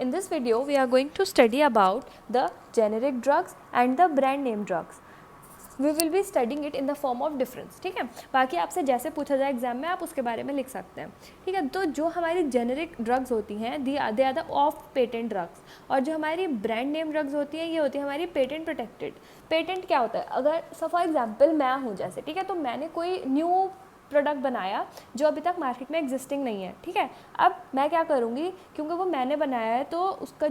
In this video, we are going to study about the generic drugs and the brand name drugs. We will be studying it in the form of difference. ठीक है, बाकी आपसे जैसे पूछा जाए exam में आप उसके बारे में लिख सकते हैं. ठीक है, तो जो हमारी जेनेरिक ड्रग्स होती हैं they are the off patent drugs, और जो हमारी ब्रांड नेम ड्रग्स होती हैं ये होती है हमारी पेटेंट प्रोटेक्टेड. पेटेंट क्या होता है? अगर फॉर एग्जाम्पल मैं हूँ जैसे, ठीक है, तो मैंने कोई न्यू प्रोडक्ट बनाया जो अभी तक मार्केट में एग्जिस्टिंग नहीं है. ठीक है, अब मैं क्या करूँगी, क्योंकि वो मैंने बनाया है तो उसका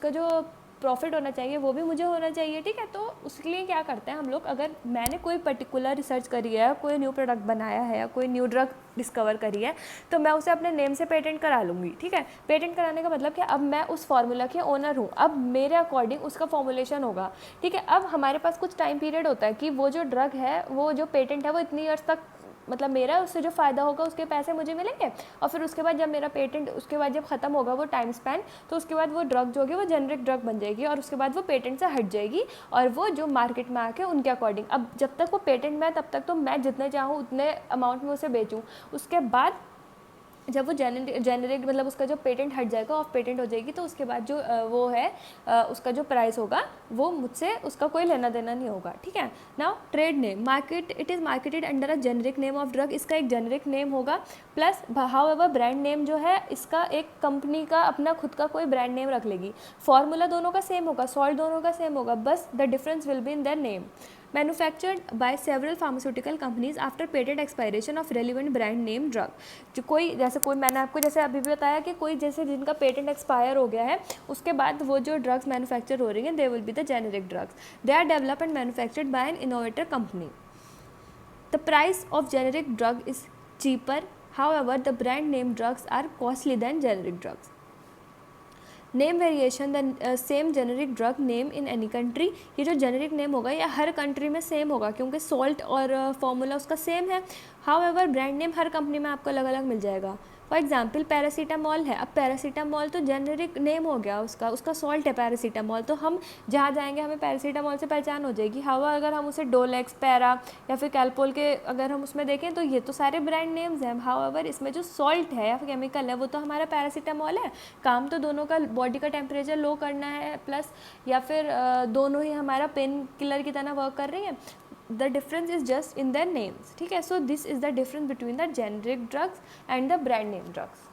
जो प्रॉफिट होना चाहिए वो भी मुझे होना चाहिए. ठीक है, तो उसके लिए क्या करते हैं हम लोग, अगर मैंने कोई पर्टिकुलर रिसर्च करी है, कोई न्यू प्रोडक्ट बनाया है या कोई न्यू ड्रग डिस्कवर करी है, तो मैं उसे अपने नेम से पेटेंट करा लूँगी. ठीक है, पेटेंट कराने का मतलब कि अब मैं उस फार्मूला की ओनर हूँ, अब मेरे अकॉर्डिंग उसका फॉर्मुलेशन होगा. ठीक है, अब हमारे पास कुछ टाइम पीरियड होता है कि वो जो ड्रग है, वो जो पेटेंट है वो इतनी ईयर्स तक, मतलब मेरा उससे जो फ़ायदा होगा उसके पैसे मुझे मिलेंगे, और फिर उसके बाद जब मेरा पेटेंट उसके बाद जब ख़त्म होगा वो टाइम स्पैन, तो उसके बाद वो ड्रग जो होगी वो जेनरिक ड्रग बन जाएगी, और उसके बाद वो पेटेंट से हट जाएगी और वो जो मार्केट में आके उनके अकॉर्डिंग, अब जब तक वो पेटेंट में है तब तक तो मैं जितने चाहूँ उतने अमाउंट में उसे बेचूँ. उसके बाद जब वो जेनरिक मतलब उसका जो पेटेंट हट जाएगा, ऑफ पेटेंट हो जाएगी, तो उसके बाद जो वो है उसका जो प्राइस होगा वो मुझसे उसका कोई लेना देना नहीं होगा. ठीक है, now trade name market, it is marketed under a generic name of drug. इसका एक जेनरिक नेम होगा, प्लस हाउएवर ब्रांड नेम जो है इसका एक कंपनी का अपना खुद का कोई ब्रांड नेम रख लेगी. फॉर्मूला दोनों का सेम होगा, सॉल्ट दोनों का सेम होगा, बस the difference will be in their name. Manufactured by several pharmaceutical companies after patent expiration of relevant brand name drug. जो कोई मैंने आपको जैसे अभी भी बताया कि कोई जैसे जिनका पेटेंट एक्सपायर हो गया है, उसके बाद वो जो ड्रग्स मैन्युफैक्चर हो रही हैं they will be the generic drugs. They are developed and manufactured by an innovator company. The price of generic drug is cheaper, however the brand name drugs are costly than generic drugs. Name variation the same generic drug name in any country. ये जो generic name होगा ये हर country में same होगा क्योंकि salt और formula उसका same है. हाउएवर ब्रांड नेम हर कंपनी में आपको अलग अलग मिल जाएगा. फॉर एग्जाम्पल पैरासीटामॉल है, अब पैरासीटामॉल तो जेनेरिक नेम हो गया, उसका सॉल्ट है पैरासीटामॉल, तो हम जहाँ जाएंगे हमें पैरासीटामॉल से पहचान हो जाएगी. हाउएवर अगर हम उसे डोलेक्स, पैरा या फिर कैलपोल के अगर हम उसमें देखें तो ये तो सारे ब्रांड नेम्स हैं. हाउएवर इसमें जो सॉल्ट है या फिर केमिकल है वो तो हमारा पैरासीटामॉल है. काम तो दोनों का बॉडी का टेम्परेचर लो करना है, प्लस या फिर दोनों ही हमारा पेन किलर की तरह वर्क कर रही है. The difference is just in their names. ठीक है, so this is the difference between the generic drugs and the brand name drugs.